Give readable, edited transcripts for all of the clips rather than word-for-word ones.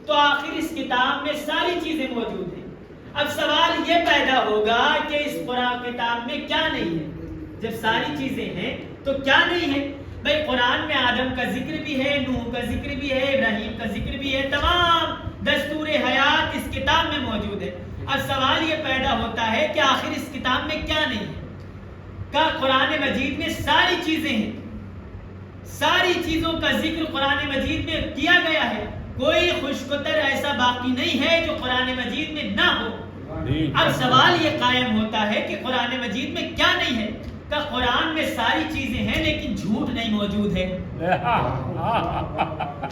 تو آخر اس کتاب میں ساری چیزیں موجود ہیں۔ اب سوال یہ پیدا ہوگا کہ اس قرآن کتاب میں کیا نہیں ہے؟ جب ساری چیزیں ہیں تو کیا نہیں ہے؟ بھائی قرآن میں آدم کا ذکر بھی ہے، نوح کا ذکر بھی ہے، ابراہیم کا ذکر بھی ہے، تمام دستور حیات اس کتاب میں موجود ہے۔ اب سوال یہ پیدا ہوتا ہے کہ آخر اس کتاب میں کیا نہیں ہے؟ کہ قرآن مجید میں ساری چیزیں ہیں، ساری چیزوں کا ذکر قرآن مجید میں کیا گیا ہے، کوئی خوشگوار ایسا باقی نہیں ہے جو قرآن مجید میں نہ ہو۔ اب سوال یہ قائم ہوتا ہے کہ قرآن مجید میں کیا نہیں ہے؟ کہ قرآن میں ساری چیزیں ہیں لیکن جھوٹ نہیں موجود ہے۔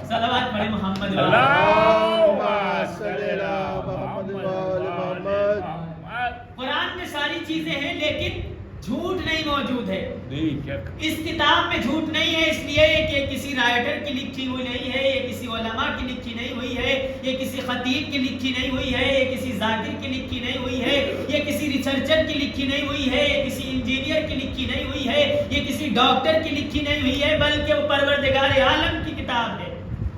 صلوات پڑھیں محمد قرآن میں ساری چیزیں ہیں لیکن جھوٹ نہیں موجود ہے۔ اس کتاب میں جھوٹ نہیں ہے، اس لیے کہ کسی رائٹر کی لکھی ہوئی نہیں ہے، یہ کسی علماء کی لکھی نہیں ہوئی ہے، یہ کسی خطیب کی لکھی نہیں ہوئی ہے، یہ کسی ذاکر کی لکھی نہیں ہوئی ہے، یہ کسی ریسرچر کی لکھی نہیں ہوئی ہے، یہ کسی انجینئر کی لکھی نہیں ہوئی ہے، یہ کسی ڈاکٹر کی لکھی نہیں ہوئی ہے، بلکہ وہ پروردگار عالم کی کتاب ہے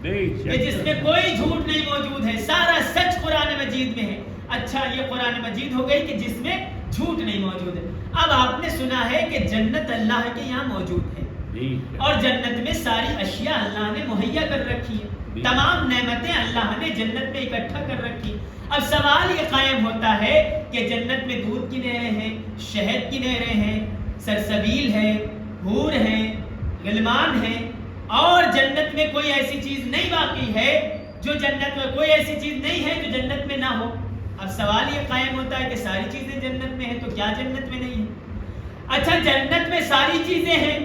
کہ جس میں کوئی جھوٹ نہیں موجود ہے، سارا سچ قرآن مجید میں ہے۔ اچھا، یہ قرآن مجید ہو گئی کہ جس میں جھوٹ نہیں موجود ہے۔ اب آپ نے سنا ہے کہ جنت اللہ کے یہاں موجود ہے اور جنت میں ساری اشیاء اللہ نے مہیا کر رکھی ہے، تمام نعمتیں اللہ نے جنت میں اکٹھا کر رکھی۔ اب سوال یہ قائم ہوتا ہے کہ جنت میں دودھ کی نہریں ہیں، شہد کی نہریں ہیں، سرسبیل ہے، حور ہیں، غلمان ہیں، اور جنت میں کوئی ایسی چیز نہیں باقی ہے جو جنت میں کوئی ایسی چیز نہیں ہے جو جنت میں نہ ہو۔ اب سوال یہ قائم ہوتا ہے کہ ساری چیزیں جنت میں ہیں تو کیا جنت میں نہیں ہے؟ اچھا، جنت میں ساری چیزیں ہیں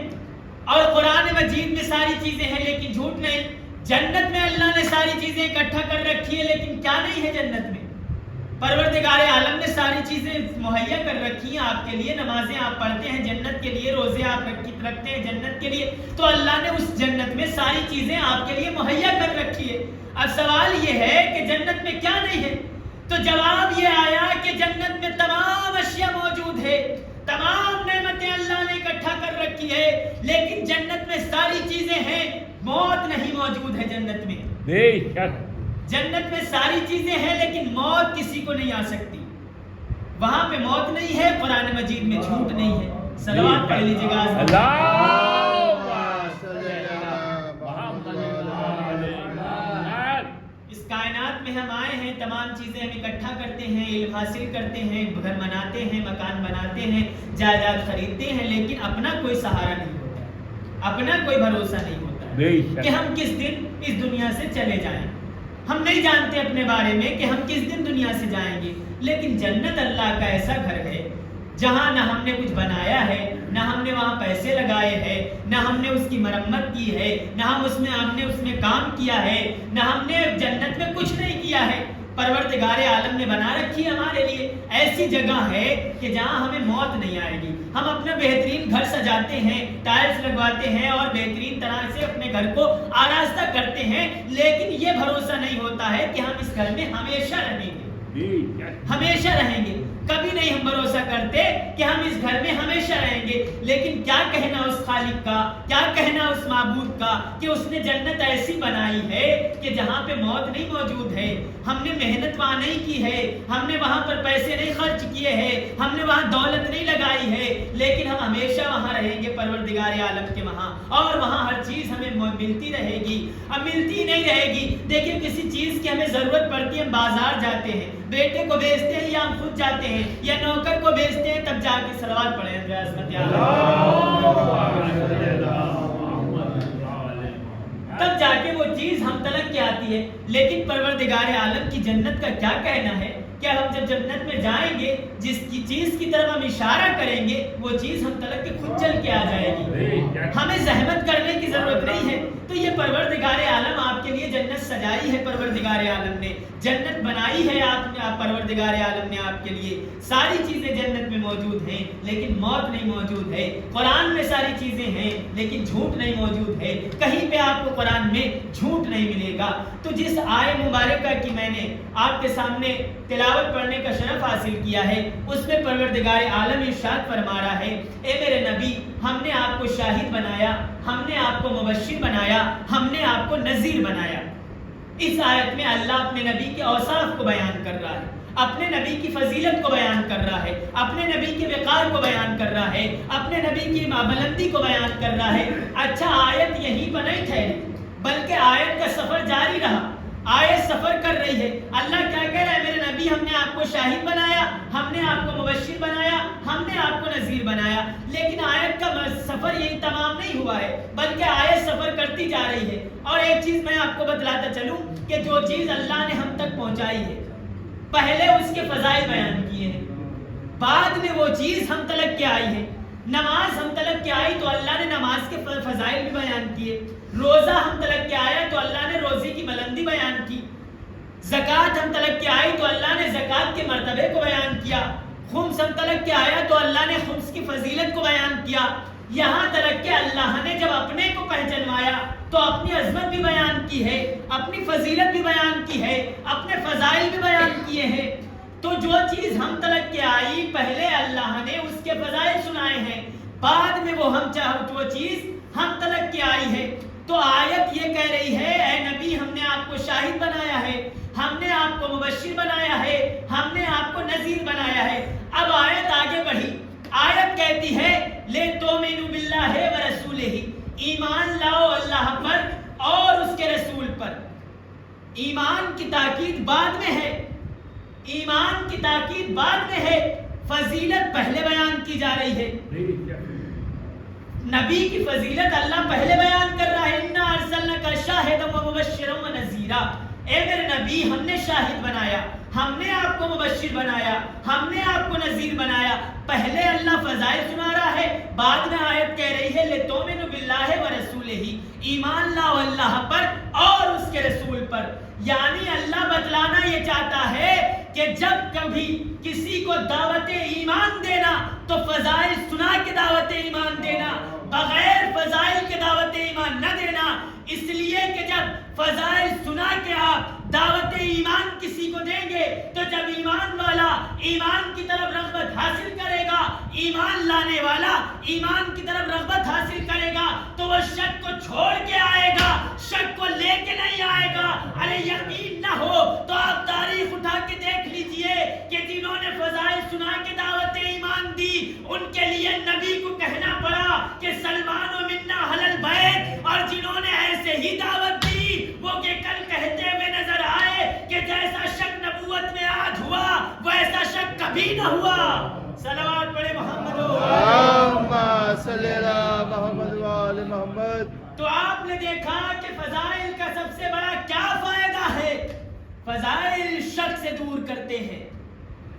اور قرآن مجید میں ساری چیزیں ہیں لیکن جھوٹ نہیں۔ جنت میں اللہ نے ساری چیزیں اکٹھا کر رکھی ہے لیکن کیا نہیں ہے جنت میں؟ پروردگار عالم نے ساری چیزیں مہیا کر رکھی ہیں آپ کے لیے، نمازیں آپ پڑھتے ہیں جنت کے لیے، روزے آپ رکھتے ہیں جنت کے لیے، تو اللہ نے اس جنت میں ساری چیزیں آپ کے لیے مہیا کر رکھی ہے۔ اب سوال یہ ہے کہ جنت میں کیا نہیں ہے؟ تو جواب یہ آیا کہ جنت میں تمام اشیاء موجود ہے، تمام نعمتیں اللہ نے اکٹھا کر رکھی ہے، لیکن جنت میں ساری چیزیں ہیں، موت نہیں موجود ہے جنت میں۔ جنت میں ساری چیزیں ہیں لیکن موت کسی کو نہیں آ سکتی، وہاں پہ موت نہیں ہے، قرآن مجید میں جھوٹ نہیں ہے۔ صلوات پڑھ لیجیے گا۔ کائنات میں ہم آئے ہیں، تمام چیزیں ہم اکٹھا کرتے ہیں، علم حاصل کرتے ہیں، گھر بناتے ہیں، مکان بناتے ہیں، جائیداد خریدتے ہیں، لیکن اپنا کوئی سہارا نہیں ہوتا، اپنا کوئی بھروسہ نہیں ہوتا کہ ہم کس دن اس دنیا سے چلے جائیں۔ ہم نہیں جانتے اپنے بارے میں کہ ہم کس دن دنیا سے جائیں گے، لیکن جنت اللہ کا ایسا گھر ہے جہاں نہ ہم نے کچھ بنایا ہے، نہ ہم نے وہاں پیسے لگائے ہیں، نہ ہم نے اس کی مرمت کی ہے، نہ ہم نے اس میں کام کیا ہے، نہ ہم نے جنت میں کچھ نہیں کیا ہے، پروردگار عالم نے بنا رکھی ہے ہمارے لیے ایسی جگہ ہے کہ جہاں ہمیں موت نہیں آئے گی۔ ہم اپنا بہترین گھر سجاتے ہیں، ٹائلز لگواتے ہیں اور بہترین طرح سے اپنے گھر کو آراستہ کرتے ہیں، لیکن یہ بھروسہ نہیں ہوتا ہے کہ ہم اس گھر میں ہمیشہ رہیں گے، ہمیشہ رہیں گے۔ کبھی نہیں ہم بھروسہ کرتے کہ ہم اس گھر میں ہمیشہ رہیں گے، لیکن کیا کہنا اس خالق کا، کیا کہنا اس معبود کا کہ اس نے جنت ایسی بنائی ہے کہ جہاں پہ موت نہیں موجود ہے، ہم نے محنت وہاں نہیں کی ہے، ہم نے وہاں پر پیسے نہیں خرچ کیے ہیں، ہم نے وہاں دولت نہیں لگائی ہے، لیکن ہم ہمیشہ وہاں رہیں گے پروردگار عالم کے وہاں، اور وہاں ہر چیز ہمیں ملتی رہے گی۔ اب ملتی نہیں رہے گی، دیکھیں کسی چیز کی ہمیں ضرورت پڑتی ہے، ہم بازار جاتے ہیں، بیٹے کو بیچتے ہیں یا ہم خود جاتے ہیں یا نوکر کو بیچتے ہیں، تب جا کے صلوات پڑھیں تب جا کے وہ چیز ہم تلک کے آتی ہے۔ لیکن پروردگار عالم کی جنت کا کیا کہنا ہے کہ ہم جب جنت میں جائیں گے، جس کی چیز کی طرف ہم اشارہ کریں گے وہ چیز ہم تلک کے خود چل کے آ جائے گی، ہمیں زحمت کرنے کی ضرورت نہیں ہے۔ تو یہ پروردگار عالم آپ کے لیے جنت سجائی ہے، پروردگار عالم نے جنت بنائی ہے، پروردگار عالم نے آپ کے لیے ساری چیزیں جنت میں موجود ہیں لیکن موت نہیں موجود ہے۔ قرآن میں ساری چیزیں ہیں لیکن جھوٹ نہیں موجود ہے، کہیں پہ آپ کو قرآن میں جھوٹ نہیں ملے گا۔ تو جس آیے مبارکہ کی میں نے آپ کے سامنے تلاوت پڑھنے کا شرف حاصل کیا ہے، اس میں پروردگار عالم ارشاد فرما رہا ہے، اے میرے نبی، ہم نے آپ کو شاہد بنایا، ہم نے آپ کو مبشر بنایا، ہم نے آپ کو نذیر بنایا۔ اس آیت میں اللہ اپنے نبی کے اوصاف کو بیان کر رہا ہے، اپنے نبی کی فضیلت کو بیان کر رہا ہے، اپنے نبی کے وقار کو بیان کر رہا ہے، اپنے نبی کی بلندی کو بیان کر رہا ہے۔ اچھا آیت یہی پر نہیں ٹھہری بلکہ آیت کا سفر جاری رہا، آیت سفر کر رہی ہے۔ اللہ کیا کہہ رہا ہے؟ میرے نبی ہم نے آپ کو شاہد بنایا، ہم نے آپ کو مبشر بنایا، ہم نے آپ کو نذیر بنایا۔ لیکن آیت کا سفر یہی تمام نہیں ہوا ہے بلکہ آیت سفر کرتی جا رہی ہے۔ اور ایک چیز میں آپ کو بتلاتا چلوں کہ جو چیز اللہ نے ہم تک پہنچائی ہے پہلے اس کے فضائل بیان کیے ہیں، بعد میں وہ چیز ہم تلک کے آئی ہے۔ نماز ہم تلک کے آئی تو اللہ نے نماز کے فضائل بھی بیان کیے، روزہ ہم تلک کے آیا تو اللہ نے روزے کی بلندی بیان کی، زکوٰۃ ہم تلک کے آئی تو اللہ نے زکوٰۃ کے مرتبے کو بیان کیا، خمس ہم تلک کے آیا تو اللہ نے خمس کی فضیلت کو بیان کیا۔ یہاں تلک کے اللہ نے جب اپنے کو پہچانوایا تو اپنی عظمت بھی بیان کی ہے، اپنی فضیلت بھی بیان کی ہے، اپنے فضائل بھی بیان کیے ہیں۔ تو جو چیز ہم تلک کے آئی پہلے اللہ نے اس کے فضائل سنائے ہیں، بعد میں وہ چیز ہم تلک کے آئی ہے۔ تو آیت یہ کہہ رہی ہے اے نبی ہم نے آپ کو شاہد بنایا ہے، ہم نے آپ کو مبشر بنایا ہے، ہم نے آپ کو نذیر بنایا ہے۔ اب آیت آگے بڑھی، آیت کہتی ہے لِتُؤْمِنُوا بِاللَّهِ وَرَسُولِهِ، ایمان لاؤ اللہ پر اور اس کے رسول پر۔ ایمان کی تاکید بعد میں ہے، ایمان کی تاکید بعد میں ہے، فضیلت پہلے بیان کی جا رہی ہے۔ نبی کی فضیلت اللہ پہلے بیان کر رہا ہے، اِنَّا أَرْسَلْنَاكَ شَاهِدًا وَمُبَشِّرًا وَنَذِيرًا، اے میرے نبی ہم نے شاہد بنایا، ہم نے آپ کو مبشر بنایا، ہم نے آپ کو نذیر بنایا۔ پہلے اللہ فضائل سنا رہا ہے، بعد میں آیت کہہ رہی ہے لِتُؤْمِنُوا بِاللَّهِ وَرَسُولِهِ، ایمان لاؤ اللہ پر اور اس کے رسول پر۔ یعنی اللہ بتلانا یہ چاہتا ہے کہ جب کبھی کسی کو دعوت ایمان دینا تو فضائل سنا کے دعوت ایمان دینا، بغیر فضائل کے دعوت ایمان نہ دینا۔ اس لیے کہ جب فضائل سنا کے آپ دعوت ایمان کسی کو دیں گے تو جب ایمان والا ایمان کی طرف رغبت حاصل کرے گا، ایمان لانے والا ایمان کی طرف رغبت حاصل کرے گا تو وہ شک کو چھوڑ کے آئے گا، شک کو لے کے نہیں آئے گا۔ ارے یقین نہ ہو تو آپ تاریخ اٹھا کے دیکھ لیجئے کہ جنہوں نے فضائل سنا کے دعوت ایمان دی ان کے لیے نبی کو کہنا پڑا کہ سلمان و منا حلل بیت، اور جنہوں نے ایسے ہی دعوت دی وہ کہ کل کہتے ہوئے نظر آئے کہ جیسا شک نبوت میں آج ہوا ویسا شک کبھی نہ ہوا۔ صلوات پڑھے محمد اللہم صلی علی محمد و آل محمد۔ تو آپ نے دیکھا کہ فضائل کا سب سے بڑا کیا فائدہ ہے؟ فضائل شک سے دور کرتے ہیں۔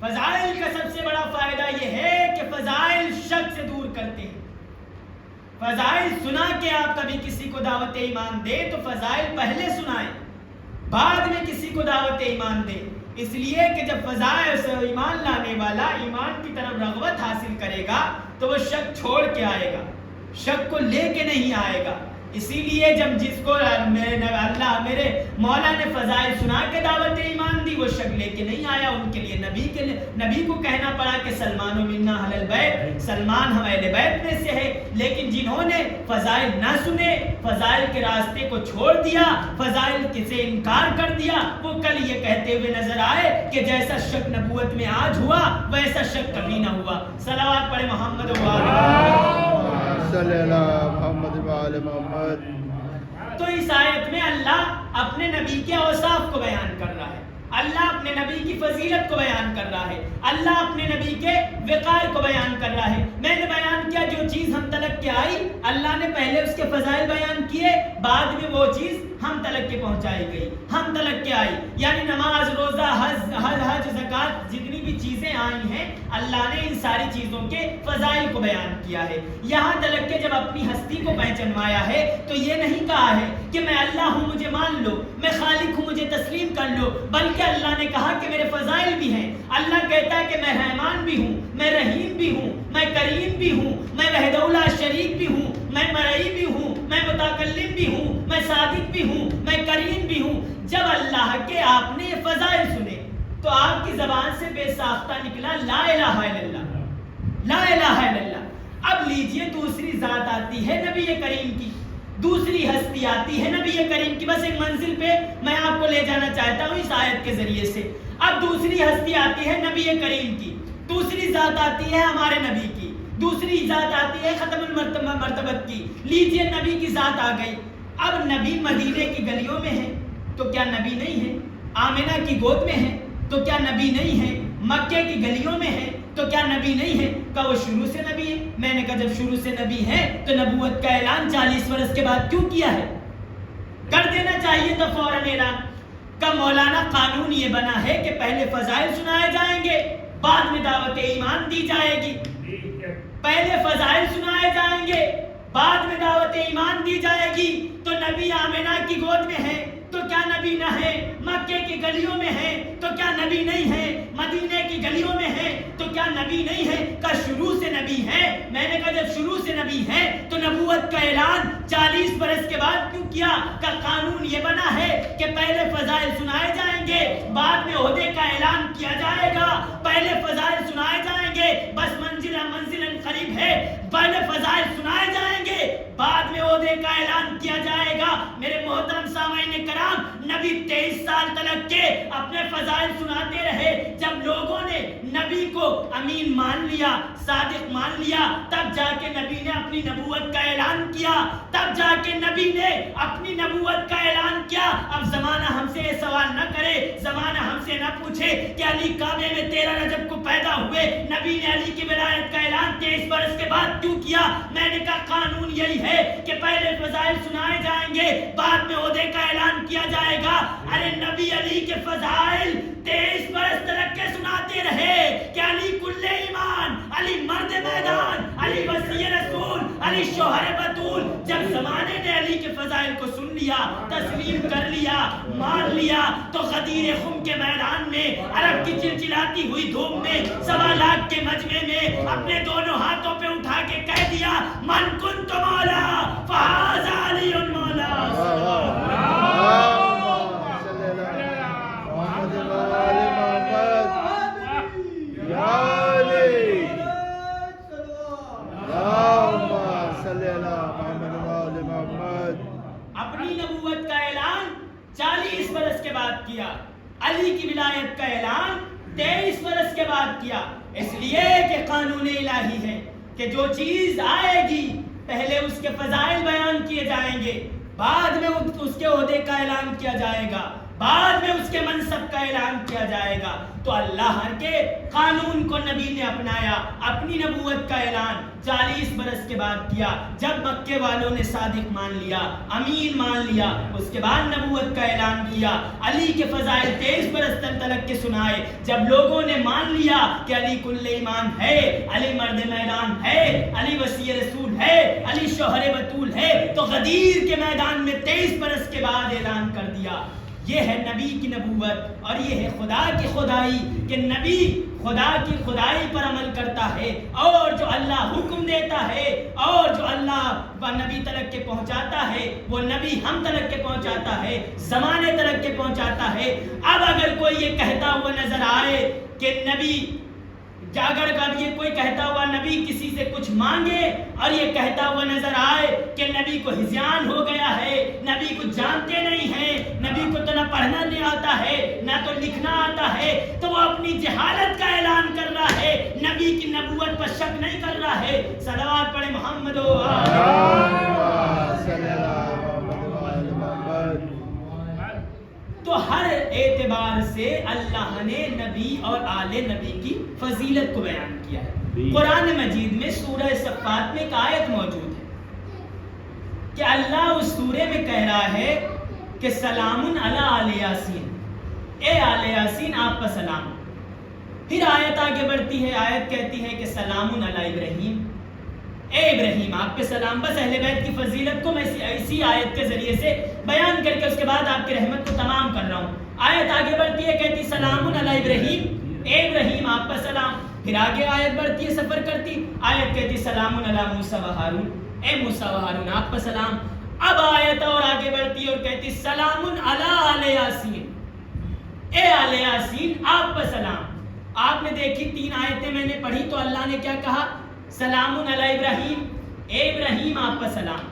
فضائل کا سب سے بڑا فائدہ یہ ہے کہ فضائل شک سے دور کرتے ہیں۔ فضائل سنا کے آپ کبھی کسی کو دعوت ایمان دے تو فضائل پہلے سنائیں، بعد میں کسی کو دعوت ایمان دے۔ اس لیے کہ جب فضائل سے ایمان لانے والا ایمان کی طرف رغبت حاصل کرے گا تو وہ شک چھوڑ کے آئے گا، شک کو لے کے نہیں آئے گا۔ اسی لیے جب جس کو اللہ میرے مولا نے فضائل سنا کے دعوت ایمان دی وہ شک لے کے نہیں آیا، ان کے لیے نبی کو کہنا پڑا کہ سلمان و منا اہل البیت، سلمان ہم اہل بیت میں سے ہے۔ لیکن جنہوں نے فضائل نہ سنے، فضائل کے راستے کو چھوڑ دیا، فضائل سے انکار کر دیا، وہ کل یہ کہتے ہوئے نظر آئے کہ جیسا شک نبوت میں آج ہوا ویسا شک کبھی نہ ہوا۔ صلوات پڑھے محمد و آل محمد صلی اللہ محمد و آل محمد۔ تو اس آیت میں اللہ اپنے نبی کے اوصاف کو بیان کر رہا ہے، اللہ اپنے نبی کی فضیلت کو بیان کر رہا ہے، اللہ اپنے نبی کے وقار کو بیان کر رہا ہے۔ میں نے بیان کیا جو چیز ہم تلک کے آئی اللہ نے پہلے اس کے فضائل بیان کیے، بعد میں وہ چیز ہم تلک کے پہنچائی گئی، ہم تلک کے آئی۔ یعنی نماز، روزہ، حج، زکوٰۃ، جتنی بھی چیزیں آئی ہیں اللہ نے ان ساری چیزوں کے فضائل کو بیان کیا ہے۔ یہاں تلک کے جب اپنی ہستی کو پہچانوایا ہے تو یہ نہیں کہا ہے کہ میں اللہ ہوں مجھے مان لو، میں خالق ہوں مجھے تسلیم کر لو، بلکہ اللہ نے کہا کہ میرے فضائل بھی ہیں۔ اللہ کہتا ہے کہ میں رحمان بھی ہوں، میں رحیم بھی ہوں، میں کریم بھی ہوں، میں وحدہ لا شریک بھی ہوں، میں مرئی بھی ہوں، میں متکلم بھی ہوں، میں صادق بھی ہوں، میں کریم بھی ہوں۔ جب اللہ کے آپ نے یہ فضائل سنے تو آپ کی زبان سے بے ساختہ نکلا لا الہ الا اللہ، لا الہ الا اللہ۔ اب لیجئے دوسری ذات آتی ہے نبی کریم کی، دوسری ہستی آتی ہے نبی کریم کی. بس ایک منزل پہ میں آپ کو لے جانا چاہتا ہوں اس آیت کے ذریعے سے. اب دوسری ہستی آتی ہے نبی کریم کی, دوسری ذات آتی ہے ہمارے نبی کی, دوسری ذات آتی ہے ختم المرتبت کی. لیجئے نبی کی ذات آ گئی. اب نبی مدینے کی گلیوں میں ہے تو کیا نبی نہیں ہے؟ آمنہ کی گود میں ہے تو کیا نبی نہیں ہے؟ مکے کی گلیوں میں ہے تو کیا نبی نہیں ہے؟ کہ وہ شروع سے نبی ہے. میں نے کہا جب شروع سے نبی ہے تو نبوت کا اعلان 40 برس کے بعد کیوں کیا ہے؟ کر دینا چاہیے تو فوراً اعلان کا. مولانا قانون یہ بنا ہے کہ پہلے فضائل سنائے جائیں گے, بعد میں دعوت ایمان دی جائے گی. پہلے فضائل سنائے جائیں گے, بعد میں دعوت ایمان دی جائے گی. تو نبی آمنہ کی گود میں ہے تو کیا نبی نہ ہے؟ مکے کی گلیوں میں ہے تو کیا نبی نہیں ہے؟ مدینے کی گلیوں میں ہے تو کیا نبی نہیں ہے؟ کہ شروع سے نبی ہے. میں نے کہا جب شروع سے نبی ہے تو نبوت کا اعلان 40 برس کے بعد کیوں کیا؟ کا قانون یہ بنا ہے کہ پہلے فضائل سنائے جائیں گے, بعد میں عہدے کا اعلان کیا جائے گا. پہلے فضائل سنائے جائیں گے, بس منزل قریب ہے, پہلے فضائل سنائے جائیں گے, بعد میں عہدے کا اعلان کیا جائے گا. میرے محترم سامعین کرام, نبی 23 سال تلک کے اپنے فضائل سناتے رہے. جب لوگوں نے نبی کو امین مان لیا, صادق مان لیا, تب جا کے نبی نے اپنی نبوت کا اعلان کیا. تب جا کے نبی نے اپنی نبوت کا اعلان کیا. اب زمانہ ہم سے یہ سوال نہ کرے, زمانہ ہم سے نہ پوچھے کہ علی کعبے میں 13 رجب کو پیدا ہوئے, نبی نے علی کی ولایت کا اعلان 23 برس کے بعد کیوں کیا؟ میں نے کہا قانون یہی ہے کہ پہلے فضائل سنائے جائیں گے, بعد میں عہدے کا اعلان کیا جائے گا. ارے نبی علی کے فضائل 23 برس تلک کے سناتے رہے کہ علی کل ایمان, علی مرد میدان, علی وصی رسول, علی شوہر بطول. جب زمانے نے علی کے فضائل کو سن لیا, تسلیم کر لیا, مان لیا, تو غدیر خم کے میدان میں, عرب کی چلچلاتی ہوئی دھوپ میں, 1.25 لاکھ کے مجمع میں اپنے دونوں ہاتھوں پہ اٹھا کے کہہ دیا من کنت مولا فہذا علی مولا. اپنی نبوت کا اعلان 40 برس کے بعد کیا, علی کی ولایت کا اعلان 23 برس کے بعد کیا. اس لیے کہ قانون الہی ہے کہ جو چیز آئے گی پہلے اس کے فضائل بیان کیے جائیں گے, بعد میں اس کے عہدے کا اعلان کیا جائے گا, بعد میں اس کے منصب کا اعلان کیا جائے گا. تو اللہ کے قانون کو نبی نے اپنایا, اپنی نبوت کا اعلان 40 برس کے بعد کیا. جب مکے والوں نے صادق مان لیا, امین مان لیا, اس کے بعد نبوت کا اعلان کیا. علی کے فضائل 23 برس تلک کے سنائے. جب لوگوں نے مان لیا کہ علی کل ایمان ہے, علی مرد میدان ہے, علی وصی رسول ہے, علی شوہر بطول ہے, تو غدیر کے میدان میں 23 برس کے بعد اعلان کر دیا. یہ ہے نبی کی نبوت, اور یہ ہے خدا کی خدائی کہ نبی خدا کی خدائی پر عمل کرتا ہے, اور جو اللہ حکم دیتا ہے اور جو اللہ و نبی تلک کے پہنچاتا ہے وہ نبی ہم تلک کے پہنچاتا ہے, زمانے تلک کے پہنچاتا ہے. اب اگر کوئی یہ کہتا ہوا نظر آئے کہ نبی, اگر یہ کوئی کہتا ہوا نبی کسی سے کچھ مانگے اور یہ کہتا ہوا نظر آئے کہ نبی کو ہذیان ہو گیا ہے, نبی کو جانتے نہیں ہیں, نبی کو تو نہ پڑھنا نہیں آتا ہے نہ تو لکھنا آتا ہے, تو وہ اپنی جہالت کا اعلان کر رہا ہے, نبی کی نبوت پر شک نہیں کر رہا ہے. صلوات پڑھے محمد تو ہر اعتبار سے اللہ نے نبی اور آل نبی کی فضیلت کو بیان کیا ہے. قرآن مجید میں سورہ صفات میں ایک آیت موجود ہے کہ اللہ اس سورے میں کہہ رہا ہے کہ سلام علی آل یاسین, اے آل یاسین آپ پر سلام. پھر آیت آگے بڑھتی ہے, آیت کہتی ہے کہ سلام علی ابراہیم, اے ابراہیم آپ پہ سلام. بس اہل بیت کی فضیلت کو میں اسی آیت کے ذریعے سے بیان کر کے اس کے بعد آپ کی رحمت کو تمام کر رہا ہوں. آیت آگے بڑھتی ہے, کہتی سلام علی ابراہیم, اے ابراہیم آپ پر سلام. پھر آگے آیت بڑھتی ہے, سفر کرتی, آیت کہتی سلام علی موسیٰ و ہارون, اے موسیٰ و ہارون آپ پر سلام. اب آیت اور آگے بڑھتی ہے اور کہتی سلام علی آل یاسین, اے آل یاسین آپ پر سلام. آپ نے دیکھی 3 آیتیں میں نے پڑھی تو اللہ نے کیا کہا, سلام علی ابراہیم, اے ابراہیم آپ پر سلام.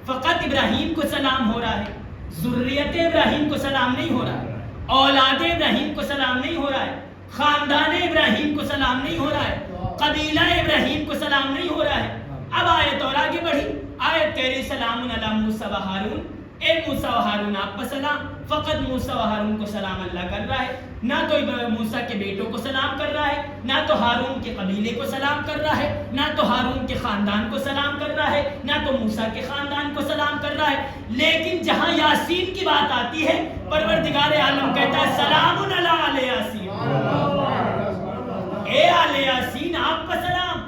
فقط ابراہیم کو سلام ہو رہا ہے، ذریت ابراہیم کو سلام نہیں ہو رہا ہے، اولاد ابراہیم کو سلام نہیں ہو رہا ہے، خاندان ابراہیم کو سلام نہیں ہو رہا ہے، قبیلہ ابراہیم کو سلام نہیں ہو رہا ہے۔ اب آیت اور آگے بڑھی، آیت تیری سلام علی موسیٰ و ہارون، اے موسیٰ و ہارون آپ پر سلام۔ فقط موسیٰ و ہارون کو سلام اللہ کر رہا ہے، نہ تو موسیٰ کے بیٹوں کو سلام کر رہا ہے، نہ تو ہارون کے قبیلے کو سلام کر رہا ہے، نہ تو ہارون کے خاندان کو سلام کر رہا ہے، نہ تو موسیٰ کے خاندان کو سلام کر رہا ہے۔ لیکن جہاں یاسین کی بات آتی ہے، پروردگار عالم کہتا ہے سلام علی آل یاسین، اے آل یاسین آپ پر سلام۔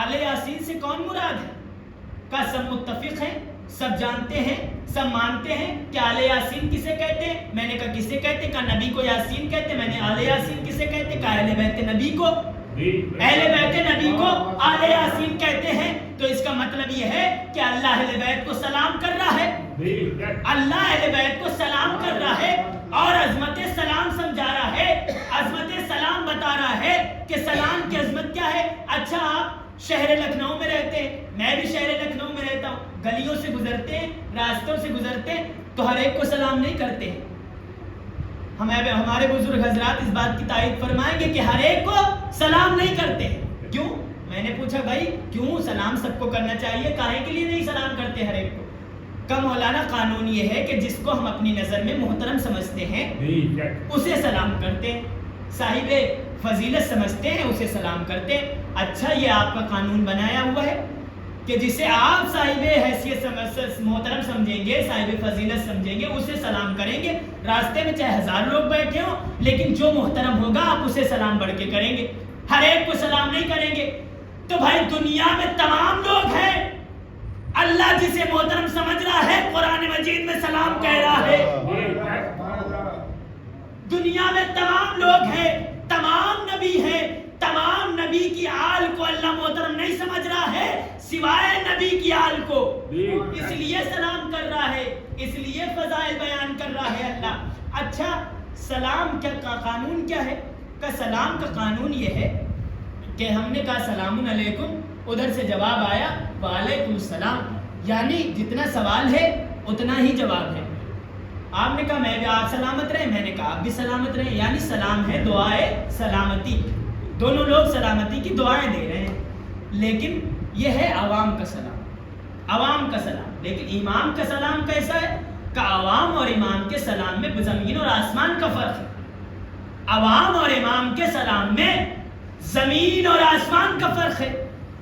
آل یاسین سے کون مراد ہے؟ کا سب متفق ہیں، سب جانتے ہیں، سب مانتے ہیں کہ آل یاسین کسے کہتے ہیں؟ میں نے کہا کسے کہتے ہیں؟ کہا نبی کو یاسین کہتے ہیں۔ میں نے آل یاسین کسے کہتے ہیں؟ کہا اہل بیت نبی کو، اہل بیت نبی کو آل یاسین کہتے ہیں۔ تو اس کا مطلب یہ ہے کہ اللہ اہل بیت کو سلام کر رہا ہے، اللہ اہل بیت کو سلام کر رہا ہے اور عظمت سلام سمجھا رہا ہے، عظمت سلام بتا رہا ہے کہ سلام کی عظمت کیا ہے۔ اچھا آپ شہر لکھنؤ میں رہتے ہیں، میں بھی شہر لکھنؤ میں رہتا ہوں، گلیوں سے گزرتے ہیں، راستوں سے گزرتے ہیں تو ہر ایک کو سلام نہیں کرتے ہیں۔ ہمارے بزرگ حضرات اس بات کی تائید فرمائیں گے کہ ہر ایک کو سلام نہیں کرتے ہیں۔ کیوں؟ میں نے پوچھا بھائی کیوں سلام سب کو کرنا چاہیے، کاہے کے لیے نہیں سلام کرتے ہر ایک کو؟ کا مولانا قانون یہ ہے کہ جس کو ہم اپنی نظر میں محترم سمجھتے ہیں اسے سلام کرتے ہیں، صاحب فضیلت سمجھتے ہیں اسے سلام کرتے ہیں۔ اچھا یہ آپ کا قانون بنایا ہوا ہے کہ جسے آپ صاحب حیثیت محترم سمجھیں گے، صاحب فضیلت سمجھیں گے، اسے سلام کریں گے۔ راستے میں چاہے 1000 لوگ بیٹھے ہوں لیکن جو محترم ہوگا آپ اسے سلام بڑھ کے کریں گے، ہر ایک کو سلام نہیں کریں گے۔ تو بھائی دنیا میں تمام لوگ ہیں، اللہ جسے محترم سمجھ رہا ہے قرآن مجید میں سلام کہہ رہا ہے۔ دنیا میں تمام لوگ ہیں، تمام نبی ہیں، تمام نبی کی آل کو اللہ محترم نہیں سمجھ رہا ہے سوائے نبی کی آل کو، اس لیے سلام کر رہا ہے، اس لیے فضائل بیان کر رہا ہے اللہ۔ اچھا سلام کا قانون کیا ہے؟ کہ سلام کا قانون یہ ہے کہ ہم نے کہا سلام علیکم، ادھر سے جواب آیا وعلیکم السلام، یعنی جتنا سوال ہے اتنا ہی جواب ہے۔ آپ نے کہا میں بھی آپ سلامت رہے، میں نے کہا آپ بھی سلامت رہے، یعنی سلام ہے دعائے سلامتی، دونوں لوگ سلامتی کی دعائیں دے رہے ہیں۔ لیکن یہ ہے عوام کا سلام، عوام کا سلام۔ لیکن امام کا سلام کیسا ہے؟ کہ عوام اور امام کے سلام میں زمین اور آسمان کا فرق ہے، عوام اور امام کے سلام میں زمین اور آسمان کا فرق ہے۔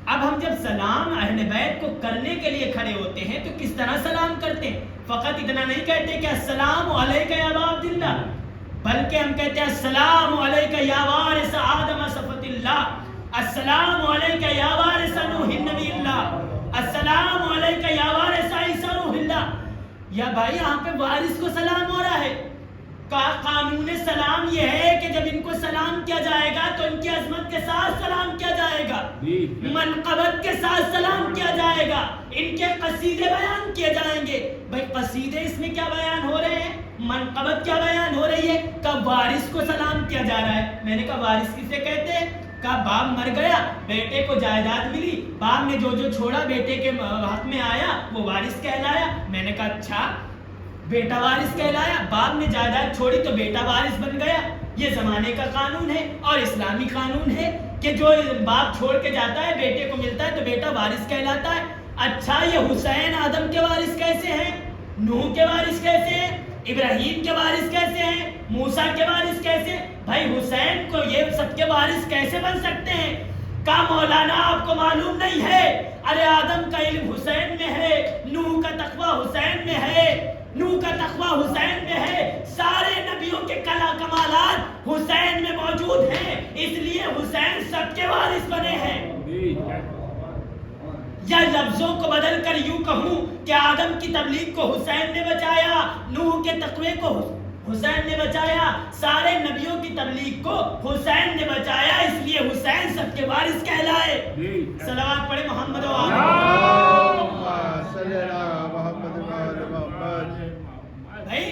اب ہم جب سلام اہل بیت کو کرنے کے لیے کھڑے ہوتے ہیں تو کس طرح سلام کرتے ہیں؟ فقط اتنا نہیں کہتے کہ السلام علیکہ یا ابا عبداللہ، بلکہ ہم کہتے ہیں السلام علیکہ یا وارث آدم صفوت اللہ، السلام علیکہ یا وارث نوح نبی اللہ، السلام علیکہ یا وارث عیسیٰ روح اللہ۔ یا بھائی یہاں پہ وارث کو سلام ہو رہا ہے۔ قانون سلام یہ ہے کہ جب ان کو سلام کیا جائے گا تو ان کی عظمت کے ساتھ سلام کیا جائے گا، منقبت کے ساتھ سلام کیا جائے گا، ان کے قصیدے بیان کیے جائیں گے۔ بھائی قصیدے اس میں کیا بیان ہو رہے ہیں، منقبت کیا بیان ہو رہی ہے؟ کہ وارث کو سلام کیا جا رہا ہے۔ میں نے کہا وارث کسے کہتے ہیں؟ کہا باپ مر گیا، بیٹے کو جائیداد ملی، باپ نے جو جو چھوڑا بیٹے کے حق میں آیا وہ وارث کہلایا۔ میں نے کہا اچھا بیٹا وارث کہلایا، باپ نے جائیداد چھوڑی تو بیٹا وارث بن گیا۔ یہ زمانے کا قانون ہے اور اسلامی قانون ہے کہ جو باپ چھوڑ کے جاتا ہے بیٹے کو ملتا ہے تو بیٹا وارث کہلاتا ہے۔ اچھا یہ حسین آدم کے وارث کیسے ہیں، نوح کے وارث کیسے ہیں، ابراہیم کے وارث کیسے ہیں، موسیٰ کے وارث کیسے؟ بھائی حسین کو یہ سب کے وارث کیسے بن سکتے ہیں؟ کہا مولانا آپ کو معلوم نہیں ہے، ارے آدم کا علم حسین میں ہے، نوح کا تقوی حسین میں ہے، نوح کا تقوی حسین میں ہے، سارے نبیوں کے کمالات حسین میں موجود ہیں، اس لیے حسین سب کے وارث بنے ہیں۔ یا لفظوں کو بدل کر یوں کہوں کہ آدم کی تبلیغ کو حسین نے بچایا، نوح کے تقوی کو حسین نے بچایا، سارے نبیوں کی تبلیغ کو حسین نے بچایا، اس لیے حسین سب کے وارث کہلائے۔ صلوات پڑھے محمد و بھائی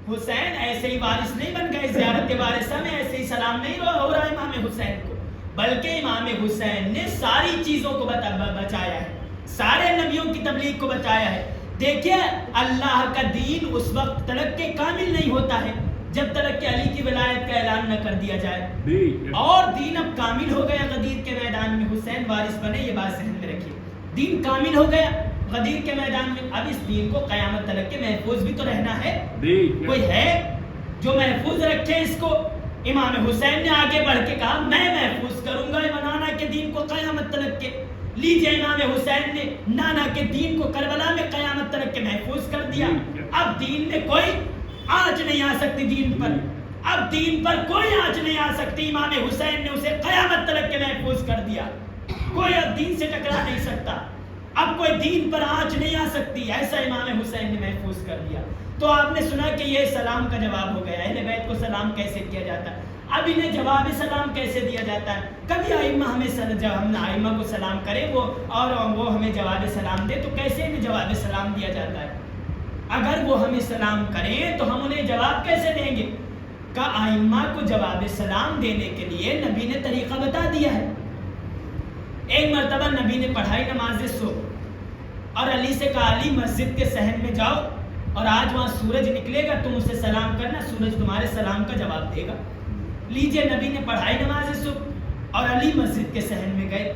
حسین ایسے ہی وارث نہیں بن گئے، زیارت وارثہ میں ایسے ہی سلام نہیں ہو رہا امام حسین کو، بلکہ امام حسین نے ساری چیزوں کو بچایا ہے، سارے نبیوں کی تبلیغ کو بچایا ہے۔ دیکھیے اللہ کا دین اس وقت تلک کے کامل نہیں ہوتا ہے جب تلک کہ علی کی ولایت کا اعلان نہ کر دیا جائے. اور دین اب کامل ہو گیا غدیر کے میدان میں، حسین وارث بنے، یہ بات ذہن میں رکھیے. دین کامل ہو گیا غدیر کے میدان میں، اب اس دین کو قیامت تلک کے محفوظ بھی تو رہنا ہے. کوئی ہے جو محفوظ رکھے اس کو؟ امام حسین نے آگے بڑھ کے کہا میں محفوظ کروں گا نانا کے دین کو قیامت تلک کے. لیجئے امام حسین نے نانا کے دین کو کربلا میں قیامت تلک کے محفوظ کر دیا. اب دین میں کوئی آنچ نہیں آ سکتی، دین پر اب دین پر کوئی آنچ نہیں آ سکتی. امام حسین نے اسے قیامت تلک کے محفوظ کر دیا. کوئی اب دین سے ٹکرا نہیں سکتا، اب کوئی دین پر آنچ نہیں آ سکتی، ایسا امام حسین نے محفوظ کر دیا. تو آپ نے سنا کہ یہ سلام کا جواب ہو گیا. اہل بیت کو سلام کیسے کیا جاتا ہے؟ اب انہیں جواب سلام کیسے دیا جاتا ہے؟ کبھی ائمہ ہمیں جب ہم ائمہ کو سلام کریں وہ ہمیں جواب سلام دے تو کیسے انہیں جواب سلام دیا جاتا ہے؟ اگر وہ ہمیں سلام کریں تو ہم انہیں جواب کیسے دیں گے؟ کہ ائمہ کو جواب سلام دینے کے لیے نبی نے طریقہ بتا دیا ہے. ایک مرتبہ نبی نے پڑھائی نماز صبح اور علی سے کہا علی مسجد کے صحن میں جاؤ اور آج وہاں سورج نکلے گا، تم اسے سلام کرنا، سورج تمہارے سلام کا جواب دے گا. لیجئے نبی نے پڑھائی نماز صبح اور علی مسجد کے صحن میں گئے.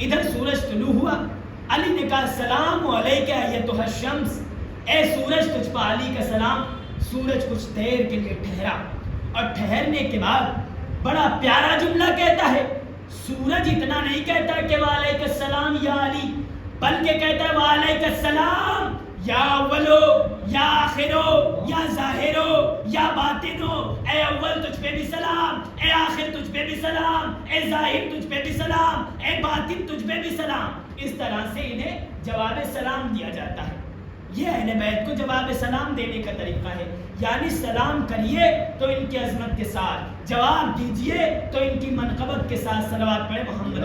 ادھر سورج طلوع ہوا، علی نے کہا السلام علیکہ ایتھا الشمس، اے سورج تجھ پر علی کا سلام. سورج کچھ دیر کے لیے ٹھہرا اور ٹھہرنے کے بعد بڑا پیارا جملہ کہتا ہے. سورج اتنا نہیں کہتا کہ وعلیک السلام یا علی، بلکہ کہتا ہے وعلیک السلام یا اولو یا آخرو یا ظاہرو یا باطنو، اے اول تجھ پہ بھی سلام، اے آخر تجھ پہ بھی سلام، اے ظاہر تجھ پہ بھی سلام، اے باطن تجھ پہ بھی سلام. اس طرح سے انہیں جواب سلام دیا جاتا ہے. یہ اہل بیت کو جواب سلام دینے کا طریقہ ہے. یعنی سلام کریے تو ان کی عظمت کے ساتھ، جواب دیجئے تو ان کی منقبت کے ساتھ. صلوات پڑھے محمد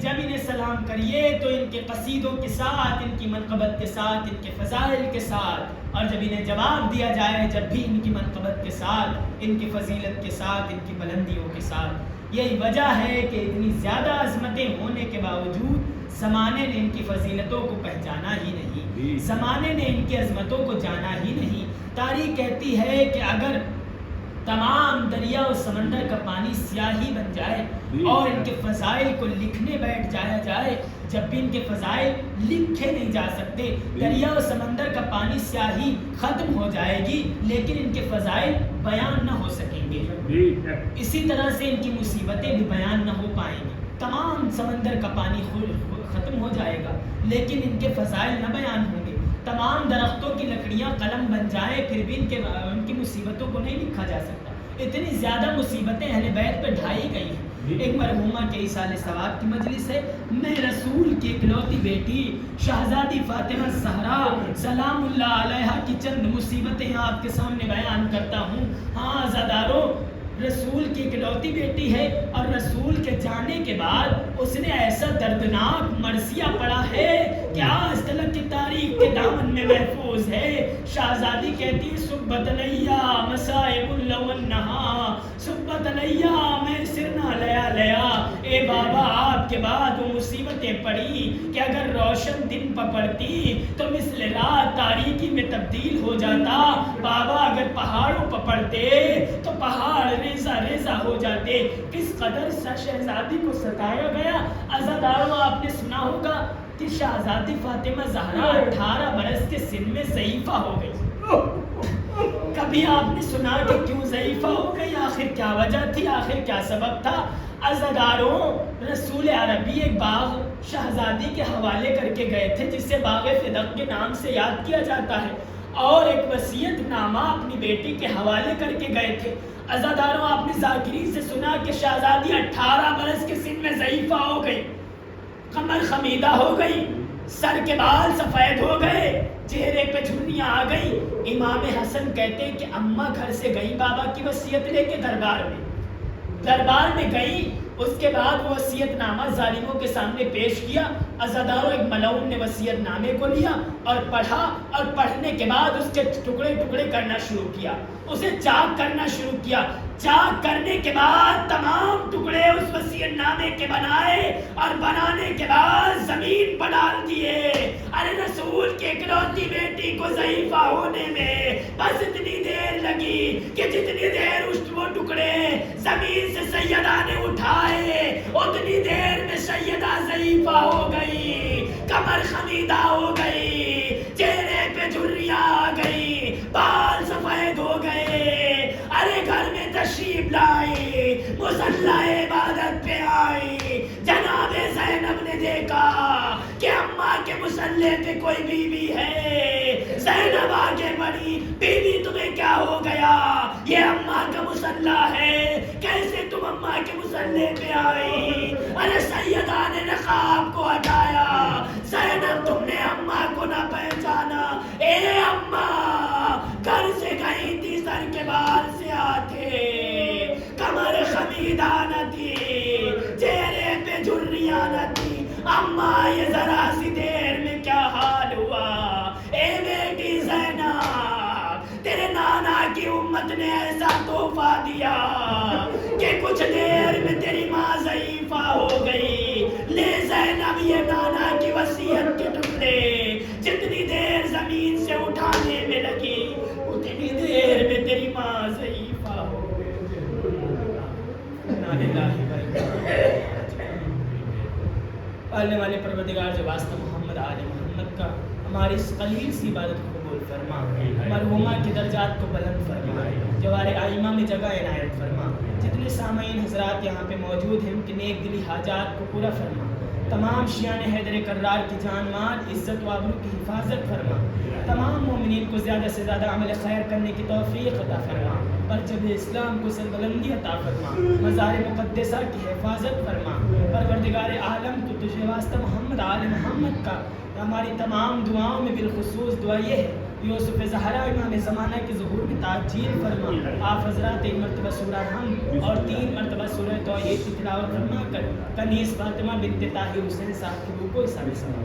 جب انہیں سلام کریے تو ان کے قصیدوں کے ساتھ، ان کی منقبت کے ساتھ، ان کے فضائل کے ساتھ، اور جب انہیں جواب دیا جائے جب بھی ان کی منقبت کے ساتھ، ان کی فضیلت کے ساتھ، ان کی بلندیوں کے ساتھ. یہی وجہ ہے کہ اتنی زیادہ عظمتیں ہونے کے باوجود زمانے نے ان کی فضیلتوں کو پہچانا ہی نہیں، زمانے نے ان کی عظمتوں کو جانا ہی نہیں. تاریخ کہتی ہے کہ اگر تمام دریا و سمندر کا پانی سیاہی بن جائے اور ان کے فضائل کو لکھنے بیٹھ جایا جائے، جب بھی ان کے فضائل لکھے نہیں جا سکتے، دریا و سمندر کا پانی سیاہی ختم ہو جائے گی لیکن ان کے فضائل بیان نہ ہو سکیں گے. اسی طرح سے ان کی مصیبتیں بھی بیان نہ ہو پائیں گی. تمام سمندر کا پانی ختم ہو جائے گا لیکن ان کے فضائل نہ بیان ہوں گے. تمام درختوں کی لکڑیاں قلم بن جائے پھر بھی ان کی مصیبتوں کو نہیں لکھا جا سکتا. اتنی زیادہ مصیبتیں اہل بیت پہ ڈھائی گئی ہیں. ایک مرحومہ کے ایصال ثواب کی مجلس ہے. میں رسول کی اکلوتی بیٹی شہزادی فاطمہ زہرا سلام اللہ علیہا کی چند مصیبتیں آپ کے سامنے بیان کرتا ہوں. ہاں عزادارو، رسول کی اکلوتی بیٹی ہے اور رسول کے جانے کے بعد اس نے ایسا دردناک مرثیہ پڑھا ہے کہ آج تلک کی تاریخ کے دامن میں محفوظ ہے. شہزادی کہتی صبت لیا مصائب لو النہا، صبت لیا میں سرنا لیا لیا. اے بابا، آپ کے بعد وہ مصیبتیں پڑی کہ اگر روشن دن پڑتی تو مثل رات تاریکی میں تبدیل ہو جاتا. بابا اگر پہاڑوں پر پڑتے تو پہاڑ ریزہ ریزہ ہو جاتے. کس قدر شہزادی کو ستایا گیا. عزاداروں، آپ نے سنا ہوگا کہ شہزادی فاطمہ زہرا 18 برس کے سن میں ضعیفہ ہو گئی. کبھی آپ نے سنا کہ کیوں ضعیفہ ہو گئی؟ آخر کیا وجہ تھی؟ آخر کیا سبب تھا؟ عزاداروں، رسول عربی ایک باغ شہزادی کے حوالے کر کے گئے تھے جسے باغ فدق کے نام سے یاد کیا جاتا ہے، اور ایک وصیت نامہ اپنی بیٹی کے حوالے کر کے گئے تھے. عزاداروں، آپ نے ذاکرین سے سنا کہ شہزادی 18 برس کے سن میں ضعیفہ ہو گئی، کمر خمیدہ ہو گئی، سر کے بال سفید ہو گئے، چہرے پہ جھریاں آ گئی. امام حسن کہتے ہیں کہ اماں گھر سے گئی بابا کی وصیت لے کے دربار میں گئی اس کے بعد وہ وصیت نامہ ظالموں کے سامنے پیش کیا. عزادار و ایک ملعون نے وصیت نامے کو لیا اور پڑھا، اور پڑھنے کے بعد اس کے ٹکڑے ٹکڑے کرنا شروع کیا، اسے چاک کرنا شروع کیا. چاک کرنے کے بعد تمام ٹکڑے اس وصیت نامے کے بنائے، اور بنانے کے بعد زمین پر ڈال دیے. ارے رسول کی اکلوتی بیٹی کو ضعیفہ ہونے میں بس اتنی دیر لگی کہ جتنی دیر وہ ٹکڑے زمین سے سیدہ نے اٹھائے اتنی دیر میں سیدہ ضعیفہ ہو گئی، کمر خمیدہ ہو گئی، چہرے پہ جھریاں آ گئی، بال سفید ہو گئے. ارے گھر میں تشریف لائی، مصلی عبادت پہ آئی. جناب زینب نے دیکھا کہ اماں کے مصلی پہ کوئی بیوی ہے. زینب آگے بڑھی، بیوی تمہیں کیا ہو گیا؟ یہ اماں کا مصلی ہے، کیسے تم اماں کے مصلی پہ آئی؟ ارے سیدہ نے نقاب کو ہٹایا. زینب تم نے اماں کو نہ پہچانا؟ اے اماں گھر سے گئی تھی، سر کے بال سے آتے، کمر خمیدہ نہ تھی، چہرے پہ جھریاں نہ تھی. اماں یہ ذرا سی دیر میں کیا حال ہوا؟ اے بیٹی زینب، تیرے نانا کی امت نے ایسا تحفہ دیا کہ کچھ دیر میں تیری ماں ضعیفہ ہو گئی. لے زینب یہ نانا کی وصیت کے ٹکڑے، جتنی دیر زمین سے اٹھانے میں لگی اتنی دیر میں تیری ماں ضعیفہ ہو گئی. پالنے والے پروردگار جو واسطہ محمد آل محمد کا، ہماری اس قلیل سی عبادت کو قبول فرما، مرحومہ کے درجات کو بلند فرما، جوار آئمہ میں جگہ عنایت فرما. جتنے سامعین حضرات یہاں پہ موجود ہیں ان کی نیک دلی حاجات کو پورا فرما. تمام شیعان حیدر کرار کی جان مال عزت و آبرو کی حفاظت فرما. تمام مومنین کو زیادہ سے زیادہ عمل خیر کرنے کی توفیق عطا فرما. پرچم اسلام کو سربلندی عطا فرما. مزار مقدسہ کی حفاظت فرما. پروردگار عالم تو تجھے واسطہ محمد آل محمد کا ہماری تمام دعاؤں میں بالخصوص دعا یہ ہے، یوسف زہرا امام زمانہ کے ظہور میں تعجیل فرما. آپ حضرات 1 مرتبہ سورہ حمد اور 3 مرتبہ سورہ توحید کی تلاوت فرما کر کنیز فاطمہ بنت طاہر حسین صاحب کی روح کو حساب سما.